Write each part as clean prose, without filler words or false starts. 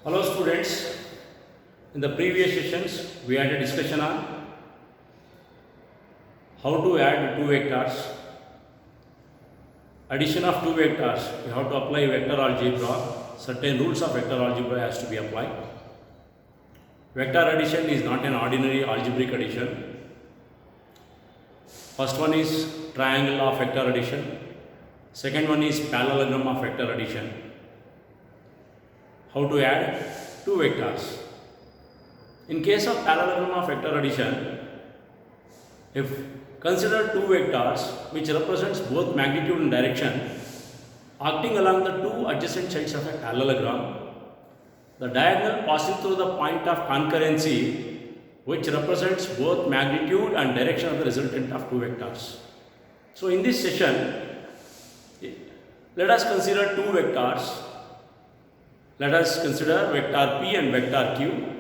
Hello students, in the previous sessions we had a discussion on how to add two vectors. Addition of two vectors, you have to apply vector algebra. Certain rules of vector algebra has to be applied. Vector addition is not an ordinary algebraic addition. First one is triangle of vector addition. Second one is parallelogram of vector addition. How to add two vectors. In case of parallelogram of vector addition, if consider two vectors which represents both magnitude and direction acting along the two adjacent sides of a parallelogram, the diagonal passing through the point of concurrency which represents both magnitude and direction of the resultant of two vectors. So in this session, let us consider two vectors. Let us consider vector P and vector Q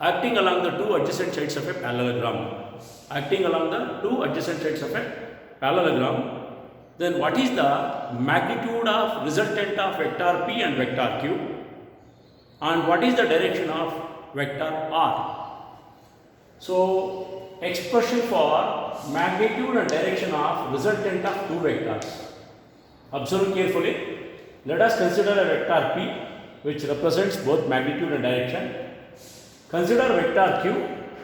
acting along the two adjacent sides of a parallelogram. Acting along the two adjacent sides of a parallelogram, then what is the magnitude of resultant of vector P and vector Q, and what is the direction of vector R? So, expression for magnitude and direction of resultant of two vectors. Observe carefully. Let us consider a vector P which represents both magnitude and direction. Consider vector Q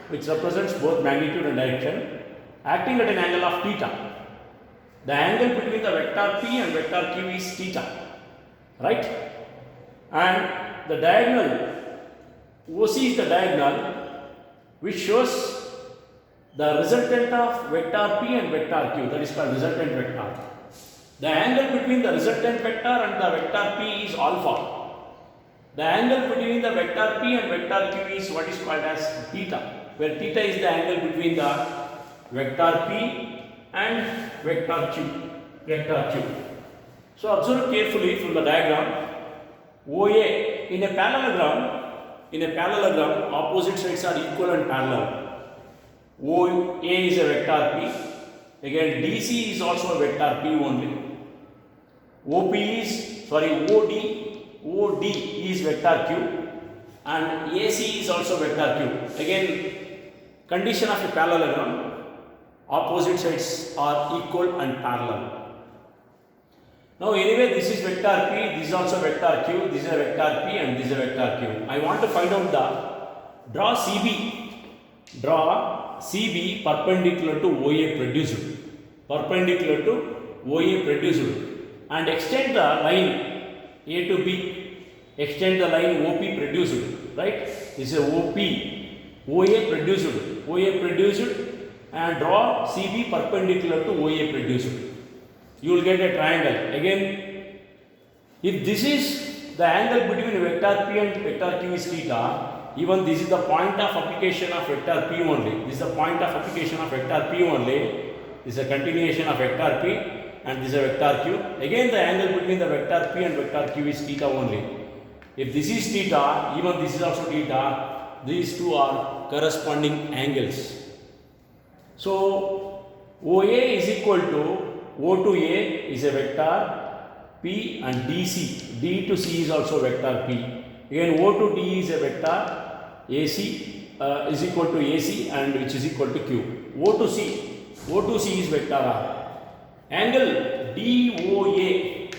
which represents both magnitude and direction acting at an angle of theta. The angle between the vector P and vector Q is theta, right? And the diagonal OC is the diagonal which shows the resultant of vector P and vector Q, that is called resultant vector. The angle between the resultant vector and the vector P is alpha. The angle between the vector P and vector Q is what is called as theta, where theta is the angle between the vector P and vector Q. So observe carefully from the diagram. OA in a parallelogram, opposite sides are equal and parallel. OA is a vector P. Again, DC is also a vector P only. OD is vector Q and AC is also vector Q. Again, condition of a parallelogram, opposite sides are equal and parallel. Now anyway, this is vector P, this is also vector Q, this is a vector P and this is a vector Q. I want to find out draw CB perpendicular to OA produced, and extend the line A to B, extend the line OP produced, right? This is OA produced, and draw CB perpendicular to OA produced. You will get a triangle. Again, if this is the angle between vector P and vector Q is theta, even this is the point of application of vector P only. This is the point of application of vector P only. This is a continuation of vector P. And this is a vector Q. Again, the angle between the vector P and vector Q is theta only. If this is theta, even this is also theta, these two are corresponding angles. So, OA is equal to O to A is a vector P and DC. D to C is also vector P. Again, O to D is a vector AC is equal to AC and which is equal to Q. O to C is vector R. Angle DOA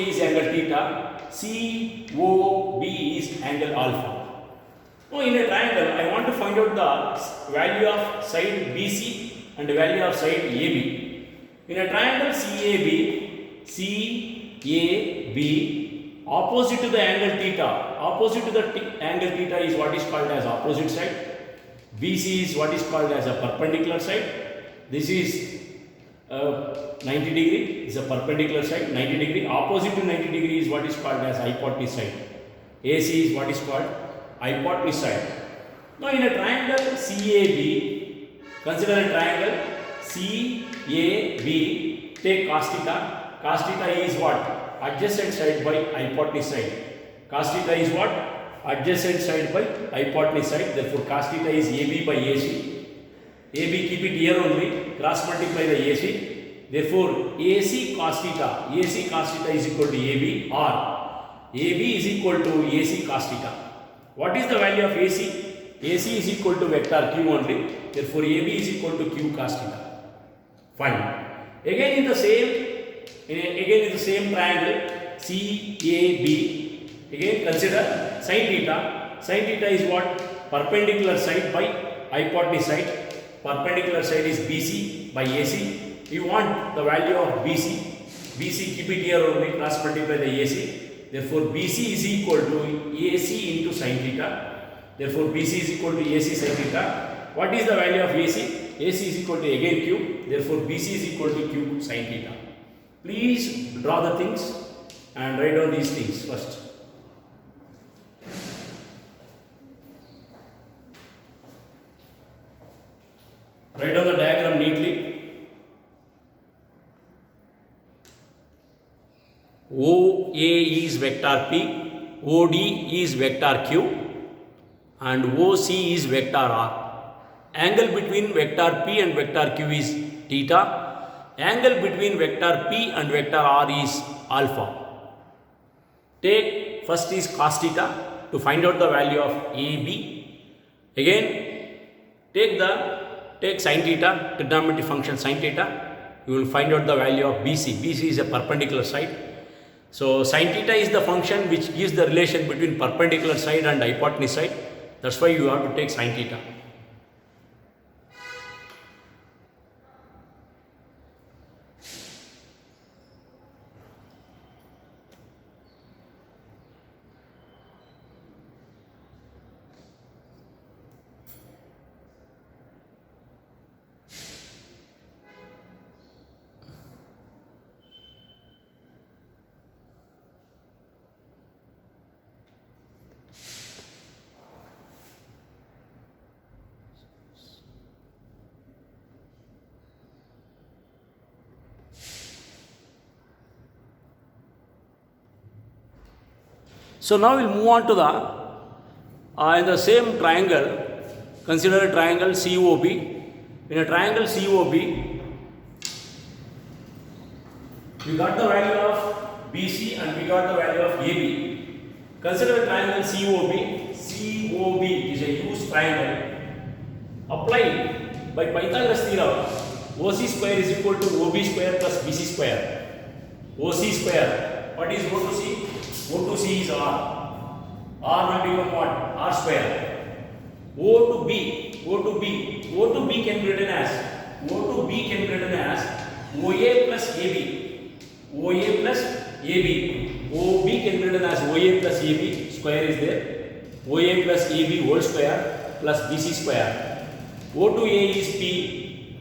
is angle theta, COB is angle alpha. Now in a triangle, I want to find out the value of side BC and the value of side AB. In a triangle CAB, opposite to the angle theta is what is called as opposite side. BC is what is called as a perpendicular side. This is 90 degree is a perpendicular side, 90 degree. Opposite to 90 degree is what is called as hypotenuse side. AC is what is called hypotenuse side. Now in a triangle CAB, consider a triangle CAB, take cos theta. Cos theta is what? Adjacent side by hypotenuse side. Cos theta is what? Adjacent side by hypotenuse side. Therefore cos theta is AB by AC. AB keep it here only, cross multiply the AC. Therefore AC cos theta is equal to AB, or AB is equal to AC cos theta. What is the value of AC? AC is equal to vector Q only. Therefore, AB is equal to Q cos theta. Fine. Again in the same triangle CAB. Again consider sin theta. Sin theta is what? Perpendicular side by hypotenuse side. Perpendicular side is BC by AC. You want the value of BC. BC, keep it here only, cross multiply the AC. Therefore, BC is equal to AC into sin theta. Therefore, BC is equal to AC sin theta. What is the value of AC? AC is equal to again Q. Therefore, BC is equal to Q sin theta. Please draw the things and write down these things first. Write down the diagram neatly. OA is vector P, OD is vector Q, and OC is vector R. Angle between vector P and vector Q is theta. Angle between vector P and vector R is alpha. Take first is cos theta to find out the value of AB. Again, take sin theta, trigonometric function sin theta. You will find out the value of BC. BC is a perpendicular side. So sin theta is the function which gives the relation between perpendicular side and hypotenuse side. That's why you have to take sin theta. So now we'll move on to in the same triangle, consider a triangle COB. In a triangle COB, we got the value of BC and we got the value of AB. Consider a triangle COB. COB is a used triangle. Applied by Pythagoras theorem, OC square is equal to OB square plus BC square. OC square. What is O to C? O to C is R. R will become what? R square. O to B. O to B. O to B can be written as OA plus AB. OA plus AB. OB can be written as OA plus AB. Square is there. OA plus AB whole square plus BC square. O to A is P.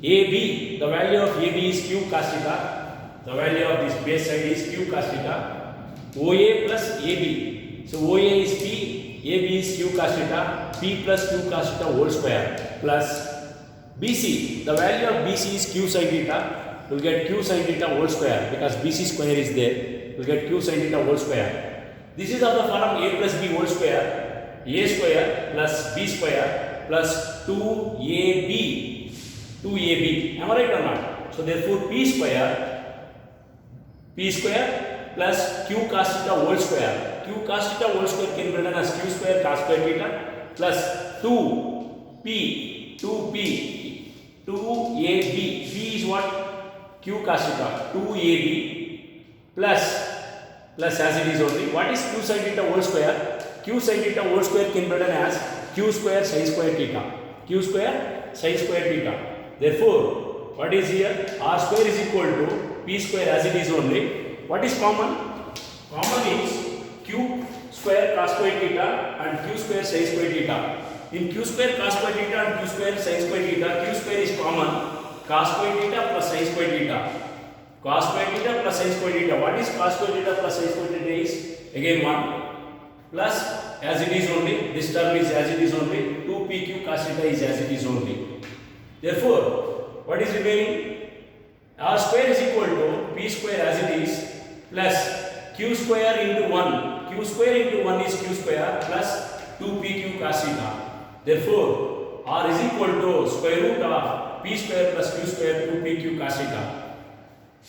AB. The value of AB is Q cos theta. The value of this base side is Q cos theta. OA plus AB. So OA is P, AB is Q cos theta, P plus Q cos theta whole square plus BC. The value of BC is Q sin theta. We'll get Q sin theta whole square because BC square is there. We'll get Q sin theta whole square. This is of the form A plus B whole square. A square plus B square plus 2AB. 2AB. Am I right or not? So therefore P square plus Q cos theta whole square. Q cos theta whole square can be written as Q square cos square theta plus 2AB. P is what? Q cos theta. 2AB plus as it is only. What is Q sin theta whole square? Q sin theta whole square can be written as Q square sin square theta. Q square sin square theta. Therefore, what is here? R square is equal to P square as it is only. What is common? Common is Q square cos square theta and Q square sin square theta. In Q square cos square theta and Q square sin square theta, Q square is common. Cos square theta plus sin square theta. Cos square theta plus sin square theta. What is cos square theta plus sin square theta is? Again 1 plus as it is only. This term is as it is only. 2PQ cos theta is as it is only. Therefore, what is remaining? R square is equal to P square as it is plus Q square into 1. Q square into 1 is Q square plus 2PQ cos theta. Therefore, R is equal to square root of P square plus Q square 2PQ cos theta.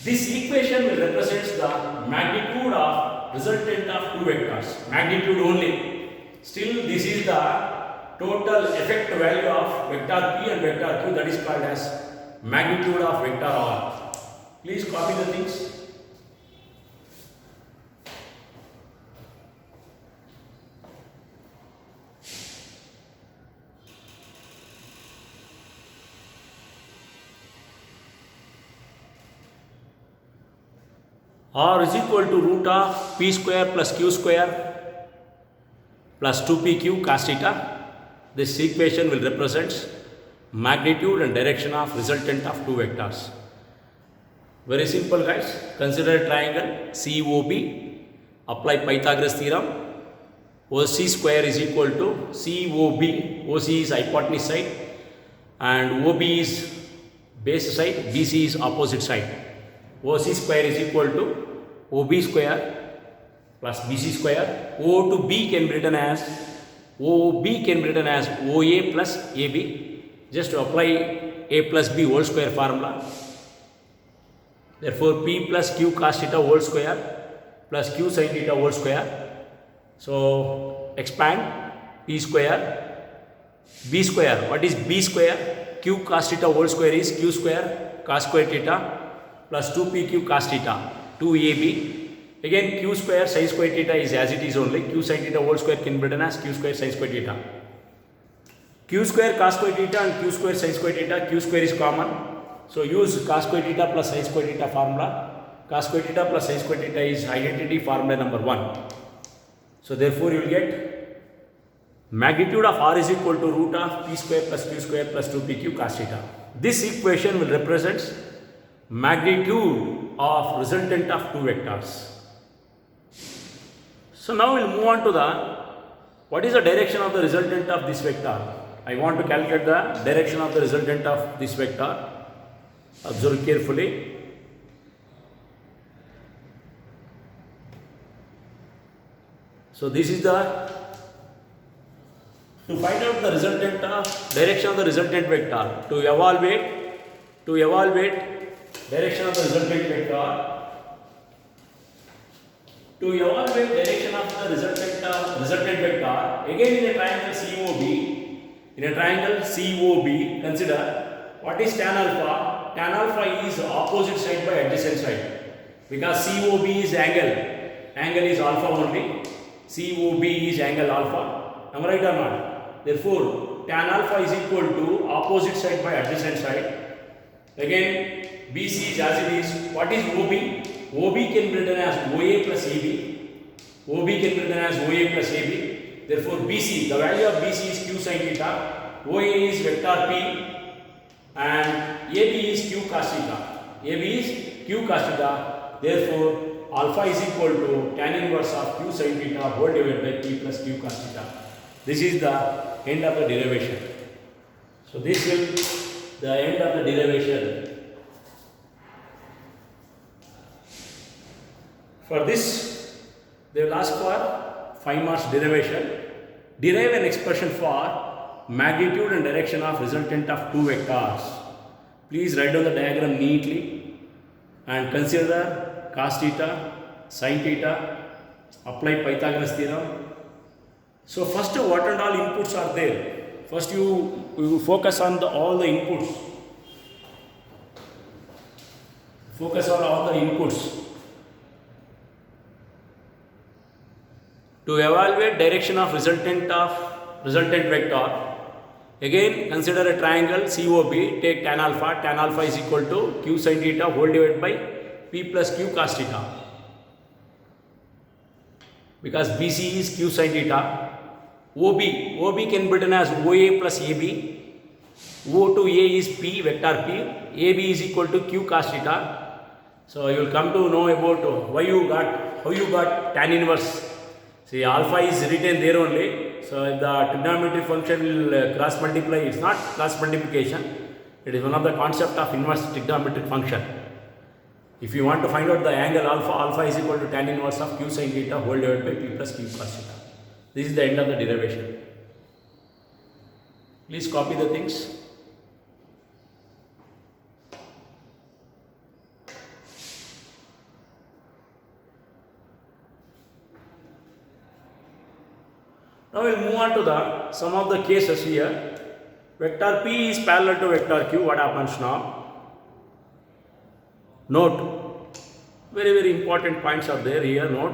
This equation will represent the magnitude of resultant of two vectors, magnitude only. Still this is the total effect value of vector P and vector Q, that is called as magnitude of vector R. Please copy the things. R is equal to root of P square plus Q square plus 2PQ cos theta. This equation will represent magnitude and direction of resultant of two vectors. Very simple, guys. Consider a triangle COB. Apply Pythagoras theorem. OC square is equal to COB. OC is hypotenuse side and OB is base side. BC is opposite side. OC square is equal to OB square plus BC square. O to B can be written as OB can be written as OA plus AB. Just to apply A plus B whole square formula. Therefore, P plus Q cos theta whole square plus Q sin theta whole square. So, expand P square, B square. What is B square? Q cos theta whole square is Q square cos square theta plus 2PQ cos theta, 2AB. Again, Q square sin square theta is as it is only. Q sin theta whole square can be written as Q square sin square theta. Q square cos square theta and Q square sin square theta, Q square is common. So, use cos square theta plus sin square theta formula. Cos square theta plus sin square theta is identity formula number 1. So, therefore, you will get magnitude of R is equal to root of P square plus Q square plus 2PQ cos theta. This equation will represent magnitude of resultant of two vectors. So now we will move on to what is the direction of the resultant of this vector. I want to calculate the direction of the resultant of this vector. Observe carefully. So this is to find out the resultant of direction of the resultant vector. To evaluate direction of the resultant vector. To evaluate direction of the resultant vector, again in a triangle COB, consider what is tan alpha. Tan alpha is opposite side by adjacent side, because COB is angle is alpha only. COB is angle alpha. Am I right or not? Therefore, tan alpha is equal to opposite side by adjacent side. Again, BC is as it is. What is OB? OB can be written as OA plus AB. OB can be written as OA plus AB. Therefore, BC, the value of BC is Q sin theta. OA is vector P and AB is Q cos theta. AB is Q cos theta. Therefore, alpha is equal to tan inverse of Q sin theta whole divided by P plus Q cos theta. This is the end of the derivation. So, this will the end of the derivation. For this, they will ask for 5 marks derivation. Derive an expression for magnitude and direction of resultant of two vectors. Please write down the diagram neatly and consider cos theta, sin theta, apply Pythagoras theorem. So, first what and all inputs are there? First you focus on all the inputs. Focus on all the inputs. To evaluate direction of resultant vector, again consider a triangle COB, take tan alpha. Tan alpha is equal to Q sin theta whole divided by P plus Q cos theta. Because BC is Q sin theta. OB can be written as OA plus AB. O to A is P, vector P. AB is equal to Q cos theta. So you will come to know about how you got tan inverse. See, alpha is written there only. So the trigonometric function will cross multiply. It's not cross multiplication. It is one of the concept of inverse trigonometric function. If you want to find out the angle alpha is equal to tan inverse of Q sin theta whole divided by P plus Q cos theta. This is the end of the derivation. Please copy the things. Now we'll move on to the some of the cases here. Vector P is parallel to vector Q. What happens now? Note, very important points are there here. Note.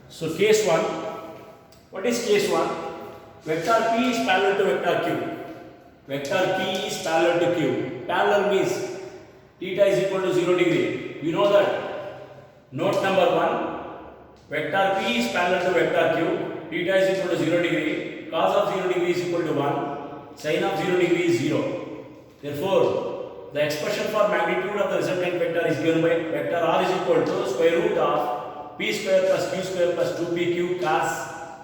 So case 1, what is case 1? Vector P is parallel to vector Q. Vector P is parallel to Q. Parallel means theta is equal to 0 degree. We know that. Note number 1, vector P is parallel to vector Q. Theta is equal to 0 degree. Cos of 0 degree is equal to 1. Sin of 0 degree is 0. Therefore, the expression for magnitude of the resultant vector is given by vector R is equal to square root of p square plus q square plus 2pq cos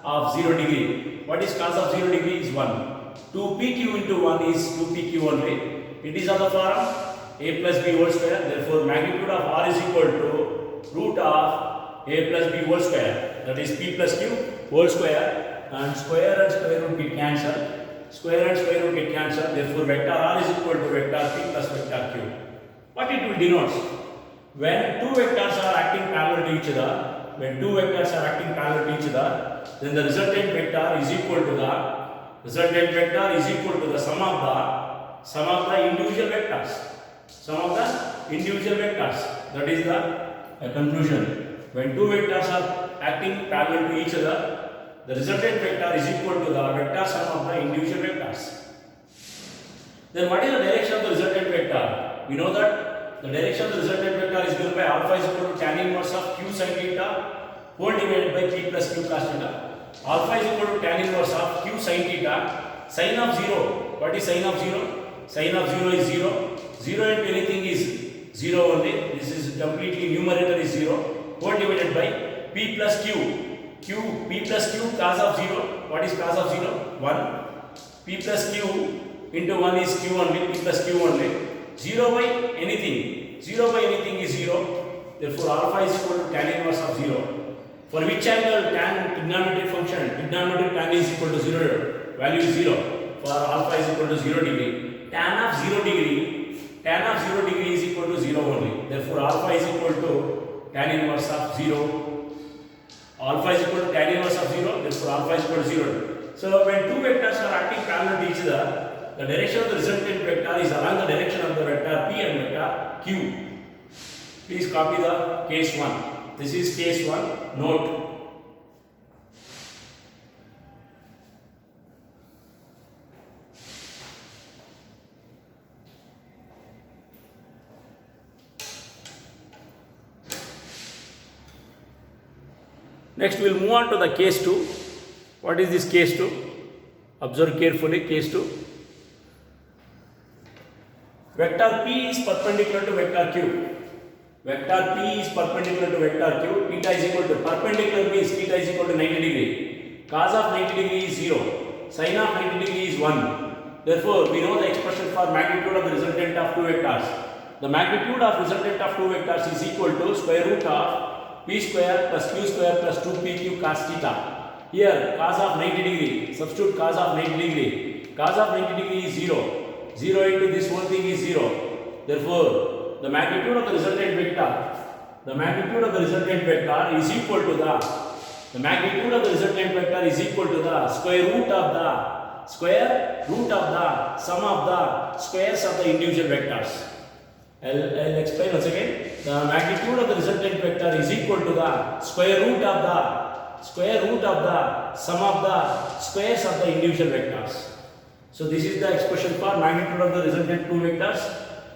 of 0 degree. What is cos of 0 degree is 1. 2pq into 1 is 2pq only. It is of the form a plus b whole square. Therefore, magnitude of R is equal to root of a plus b whole square. That is p plus q whole square, and square root get cancelled. Square and square root get cancelled. Therefore, vector R is equal to vector p plus vector q. What it will denote? When two vectors are acting parallel to each other, then the resultant vector is equal to the sum of the individual vectors. That is the conclusion. When two vectors are acting parallel to each other, the resultant vector is equal to the vector sum of the individual vectors. Then what is the direction of the resultant vector? We know that the direction of the resultant vector is given by alpha is equal to tan inverse of q sin theta whole divided by p plus q cos theta. Alpha is equal to tan inverse of q sin theta. Sin of 0. What is sin of 0? Sin of 0 is 0. 0 into anything is 0 only. This is completely numerator is 0. Whole divided by p plus q. P plus q cos of 0. What is cos of 0? 1. P plus q into 1 is q only. P plus q only. 0 by anything is 0. Therefore, alpha is equal to tan inverse of 0. For which angle tan trigonometric function, trigonometric tan is equal to 0, value is 0. For alpha is equal to 0 degree. Tan of 0 degree is equal to 0 only. Therefore, alpha is equal to tan inverse of 0. Alpha is equal to tan inverse of 0. Therefore, alpha is equal to 0. So, when two vectors are acting parallel to each other, the direction of the resultant vector is along the direction of the vector P and vector Q. Please copy the case 1. This is case 1. Note. Next, we will move on to the case 2. What is this case 2? Observe carefully case 2. Vector P is perpendicular to vector Q. Vector P is perpendicular to vector Q. Theta is equal to, perpendicular means theta is equal to 90 degree. Cos of 90 degree is 0. Sin of 90 degree is 1. Therefore, we know the expression for magnitude of the resultant of two vectors. The magnitude of resultant of two vectors is equal to square root of p square plus q square plus 2pq cos theta. Here, cos of 90 degree. Substitute cos of 90 degree. Cos of 90 degree is 0. 0 into this whole thing is 0. Therefore, the magnitude of the resultant vector is equal to the square root of the sum of the squares of the individual vectors. I'll explain once again. The magnitude of the resultant vector is equal to the square root of the sum of the squares of the individual vectors. So this is the expression for magnitude of the resultant two vectors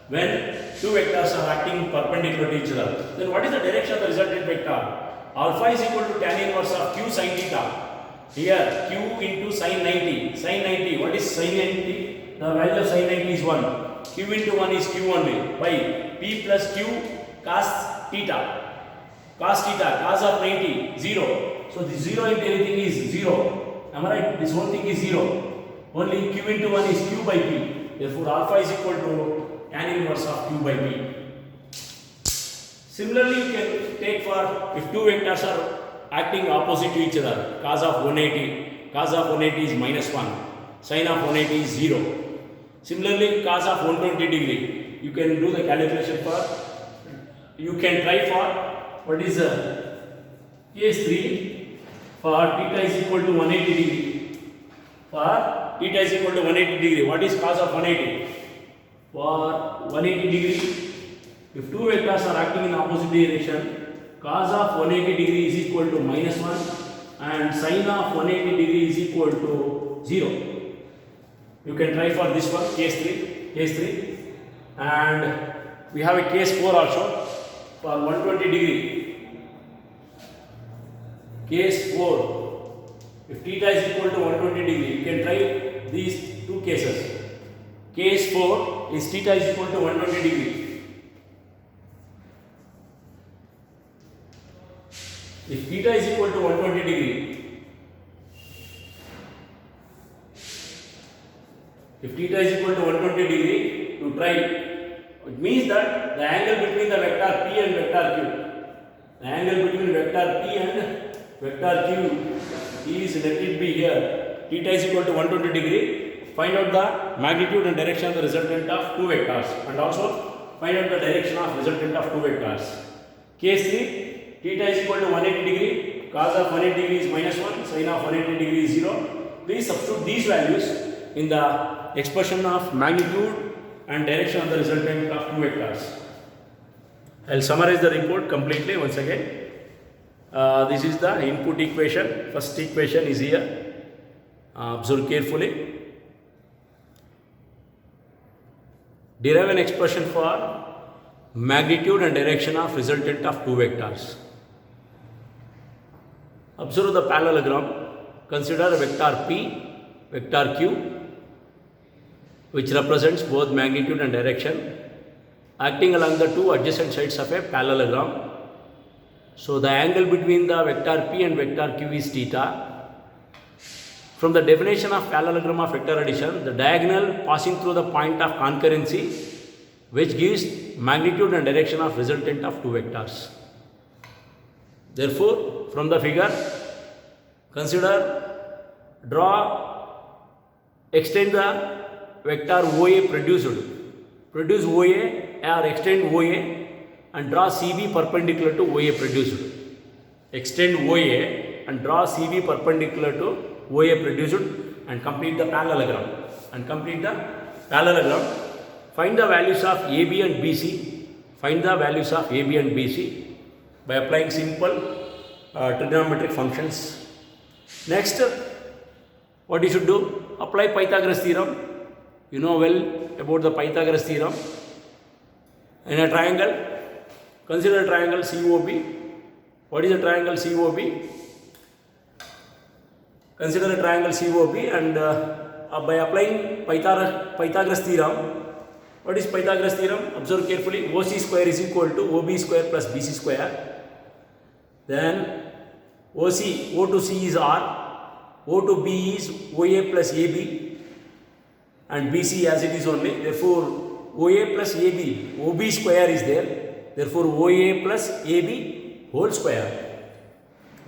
when two vectors are acting perpendicular to each other. Then what is the direction of the resultant vector? Alpha is equal to tan inverse of q sin theta. Here q into sin 90. Sin 90. What is sin 90? The value of sin 90 is 1. Q into 1 is q only by p plus q cos theta. Cos of 90 0. So the 0 into anything is 0. Am I right? This whole thing is 0. Only q into 1 is q by p. Therefore, alpha is equal to tan inverse of q by p. Similarly, you can take for if two vectors are acting opposite to each other, cos of 180 cos of 180 is minus 1, sin of 180 is 0. Similarly, cos of 120 degree, you can do the calculation for, you can try for what is case 3 for theta is equal to 180 degree. For theta is equal to 180 degree, what is cos of 180? For 180 degree, if two vectors are acting in opposite direction, cos of 180 degree is equal to minus 1 and sin of 180 degree is equal to 0. You can try for this one, case 3, and we have a case 4 also for 120 degree. Case 4, if theta is equal to 120 degree, you can try these two cases. Case 4 is theta is equal to 120 degree. If theta is equal to 120 degree, if theta is equal to 120 degree, to try, it means that the angle between the vector P and vector Q, the angle between vector P and vector Q is, let it be here, theta is equal to 120 degree. Find out the magnitude and direction of the resultant of two vectors, and also find out the direction of resultant of two vectors. Case 3, theta is equal to 180 degree, cos of 180 degree is minus 1, sin of 180 degree is 0. Please substitute these values in the expression of magnitude and direction of the resultant of two vectors. I will summarize the report completely once again. This is the input equation. First equation is here. Observe carefully. Derive an expression for magnitude and direction of resultant of two vectors. Observe the parallelogram. Consider a vector P, vector Q, which represents both magnitude and direction, acting along the two adjacent sides of a parallelogram. So the angle between the vector P and vector Q is theta. From the definition of parallelogram of vector addition, the diagonal passing through the point of concurrency, which gives magnitude and direction of resultant of two vectors. Therefore, from the figure, extend the vector OA produced. Produce OA or extend OA and draw CB perpendicular to OA produced. Extend OA and draw CB perpendicular to OA produced and complete the parallelogram. Find the values of AB and BC. By applying simple trigonometric functions. Next, what you should do? Apply Pythagoras theorem. You know well about the Pythagoras theorem. In a triangle, consider a triangle COB. What is a triangle COB? Consider a triangle COB, and by applying Pythagoras theorem, what is Pythagoras theorem? Observe carefully. OC square is equal to OB square plus BC square. Then O to C is R, O to B is OA plus AB, and BC as it is only. Therefore, OA plus AB, OB square is there. Therefore, OA plus AB whole square.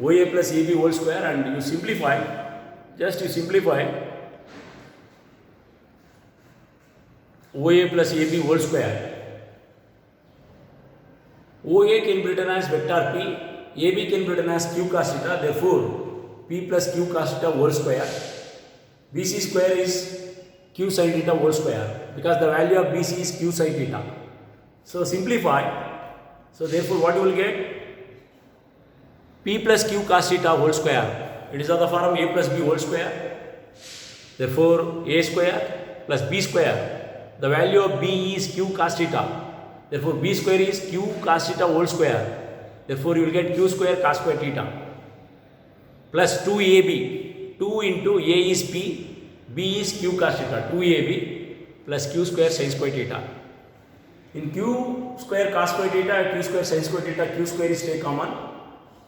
OA plus AB whole square, and you simplify. OA plus AB whole square. OA can be written as vector P, AB can be written as Q cos theta, therefore P plus Q cos theta whole square. BC square is Q sin theta whole square, because the value of BC is Q sin theta. So simplify. So therefore what you will get? P plus Q cos theta whole square. It is of the form A plus B whole square. Therefore A square plus B square. The value of B is Q cos theta. Therefore B square is Q cos theta whole square. Therefore you will get Q square cos square theta. Plus 2AB. 2 into A is P. B is Q cos theta. 2AB plus Q square sin square theta. In Q square cos square theta and Q square sin square theta, Q square is take common.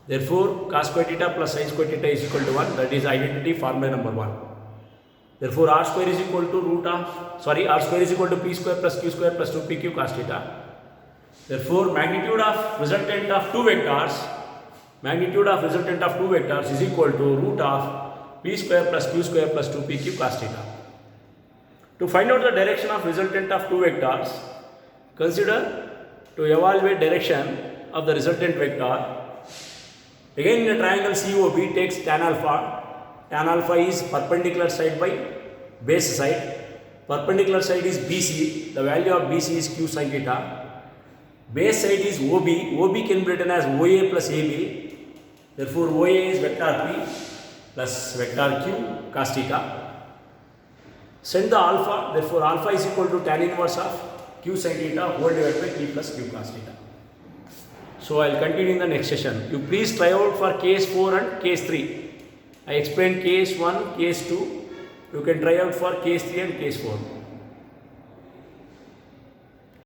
Therefore cos square theta plus sin square theta is equal to 1. That is identity formula number 1. Therefore R square is equal to R square is equal to P square plus Q square plus 2PQ cos theta. Therefore magnitude of resultant of two vectors is equal to root of p square plus q square plus 2pq cos theta. To find out the direction of resultant of two vectors, consider to evaluate direction of the resultant vector. Again in a triangle COB takes tan alpha. Tan alpha is perpendicular side by base side. Perpendicular side is BC. The value of BC is q sin theta. Base side is OB. OB can be written as OA plus AB. Therefore, OA is vector P plus vector Q cos theta. Send the alpha. Therefore, alpha is equal to tan inverse of q sin theta whole divided by P plus Q cos theta. So, I will continue in the next session. You please try out for case 4 and case 3. I explained case 1, case 2. You can try out for case 3 and case 4.